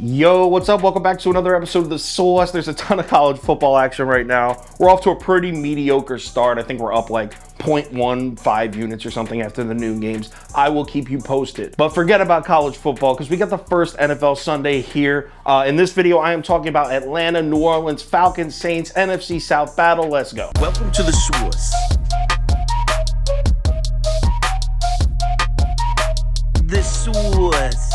Yo, what's up? Welcome back to another episode of The Sauce. There's a ton of college football action right now. We're off to a pretty mediocre start. I think we're up like 0.15 units or something after the noon games. I will keep you posted. But forget about college football because we got the first NFL Sunday here. In this video, I am talking about Atlanta, New Orleans, Falcons, Saints, NFC South battle. Let's go. Welcome to The Sauce. The Sauce.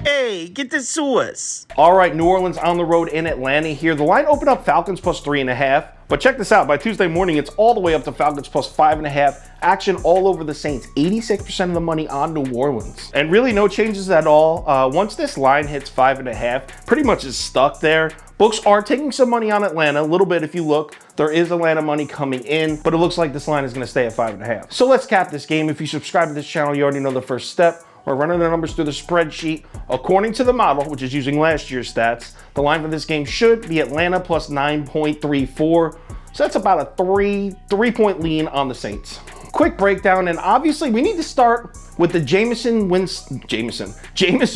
Hey, get the sauce. All right, New Orleans on the road in Atlanta here. The line opened up Falcons plus 3.5. But check this out. By Tuesday morning, it's all the way up to Falcons plus 5.5. Action all over the Saints. 86% of the money on New Orleans. And really no changes at all. Once this line hits 5.5, pretty much is stuck there. Books are taking some money on Atlanta. A little bit if you look. There is Atlanta money coming in, but it looks like this line is going to stay at 5.5. So let's cap this game. If you subscribe to this channel, you already know the first step. We're running the numbers through the spreadsheet. According to the model, which is using last year's stats, the line for this game should be Atlanta plus 9.34. So that's about a three-point lean on the Saints. Quick breakdown, and obviously we need to start with the Jameis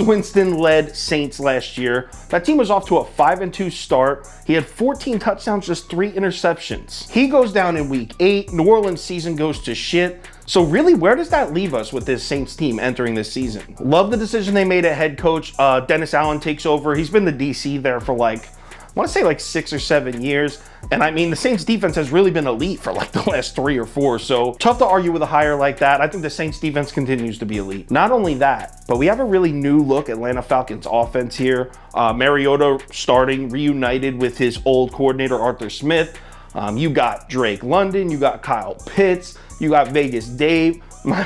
Winston-led Saints last year. That team was off to a 5-2 start. He had 14 touchdowns, just 3 interceptions. He goes down in week 8. New Orleans season goes to shit. So really, where does that leave us with this Saints team entering this season? Love the decision they made at head coach. Dennis Allen takes over. He's been the DC there for I want to say like 6 or 7 years. And I mean, the Saints defense has really been elite for like the last 3 or 4. So tough to argue with a hire like that. I think the Saints defense continues to be elite. Not only that, but we have a really new look Atlanta Falcons offense here. Mariota starting, reunited with his old coordinator, Arthur Smith. You got Drake London, you got Kyle Pitts, you got Vegas Dave. My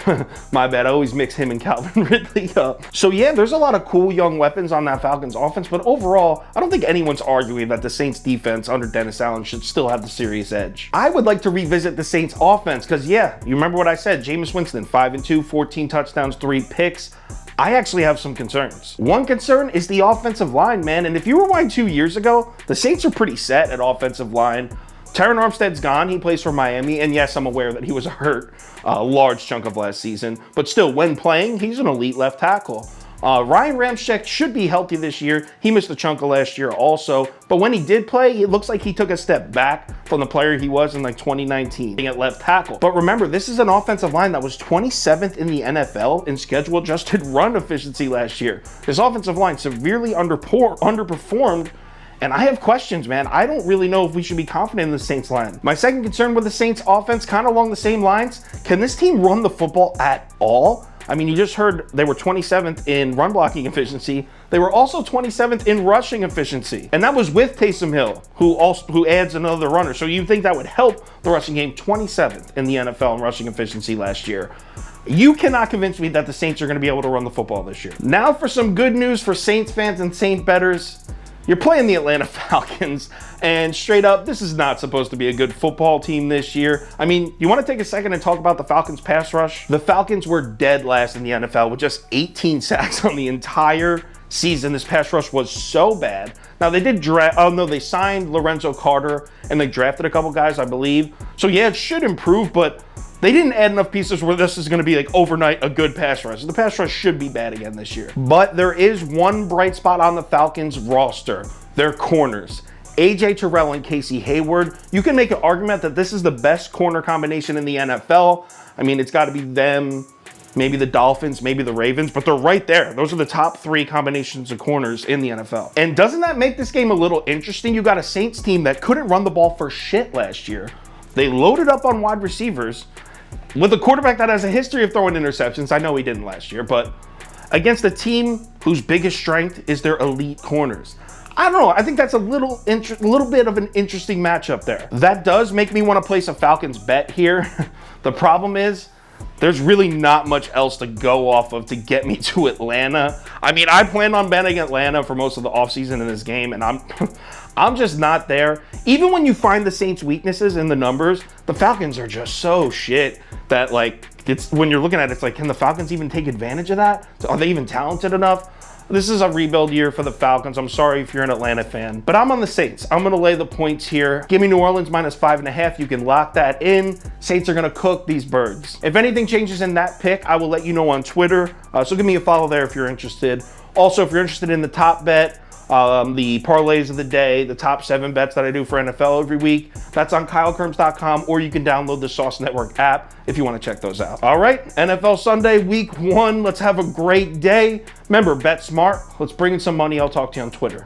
bad, I always mix him and Calvin Ridley up. So yeah, there's a lot of cool young weapons on that Falcons offense, but overall, I don't think anyone's arguing that the Saints defense under Dennis Allen should still have the serious edge. I would like to revisit the Saints offense because yeah, you remember what I said, Jameis Winston, 5-2, 14 touchdowns, 3 picks. I actually have some concerns. One concern is the offensive line, man, and if you rewind 2 years ago, the Saints are pretty set at offensive line. Terron Armstead's gone. He plays for Miami. And yes, I'm aware that he was hurt a large chunk of last season. But still, when playing, he's an elite left tackle. Ryan Ramczyk should be healthy this year. He missed a chunk of last year also. But when he did play, it looks like he took a step back from the player he was in 2019 at left tackle. But remember, this is an offensive line that was 27th in the NFL in schedule adjusted run efficiency last year. This offensive line severely underperformed. And I have questions, man. I don't really know if we should be confident in the Saints line. My second concern with the Saints offense, kind of along the same lines, can this team run the football at all? I mean, you just heard they were 27th in run blocking efficiency. They were also 27th in rushing efficiency. And that was with Taysom Hill, who adds another runner. So you think that would help the rushing game. 27th in the NFL in rushing efficiency last year. You cannot convince me that the Saints are going to be able to run the football this year. Now for some good news for Saints fans and Saint bettors. You're playing the Atlanta Falcons, and straight up, this is not supposed to be a good football team this year. I mean, you want to take a second and talk about the Falcons pass rush? The Falcons were dead last in the NFL with just 18 sacks on the entire season. This pass rush was so bad. Now, they did they signed Lorenzo Carter, and they drafted a couple guys, I believe. So yeah, it should improve, but they didn't add enough pieces where this is going to be overnight a good pass rush. The pass rush should be bad again this year. But there is one bright spot on the Falcons roster. Their corners. AJ Terrell and Casey Hayward. You can make an argument that this is the best corner combination in the NFL. I mean, it's got to be them, maybe the Dolphins, maybe the Ravens, but they're right there. Those are the top 3 combinations of corners in the NFL. And doesn't that make this game a little interesting? You got a Saints team that couldn't run the ball for shit last year. They loaded up on wide receivers. With a quarterback that has a history of throwing interceptions, I know he didn't last year, but against a team whose biggest strength is their elite corners. I don't know. I think that's a little bit of an interesting matchup there. That does make me want to place a Falcons bet here. The problem is there's really not much else to go off of to get me to Atlanta. I mean, I planned on betting Atlanta for most of the offseason in this game, and I'm just not there. Even when you find the Saints' weaknesses in the numbers, the Falcons are just so shit that it's when you're looking at it, it's like, can the Falcons even take advantage of that? Are they even talented enough? This is a rebuild year for the Falcons. I'm sorry if you're an Atlanta fan, but I'm on the Saints. I'm going to lay the points here. Give me New Orleans -5.5. You can lock that in. Saints are going to cook these birds. If anything changes in that pick, I will let you know on Twitter. So give me a follow there if you're interested. Also, if you're interested in the top bet, the parlays of the day, the top 7 bets that I do for NFL every week, that's on KyleKirms.com, or you can download the Sauce Network app if you want to check those out. All right, NFL Sunday, week 1. Let's have a great day. Remember, bet smart. Let's bring in some money. I'll talk to you on Twitter.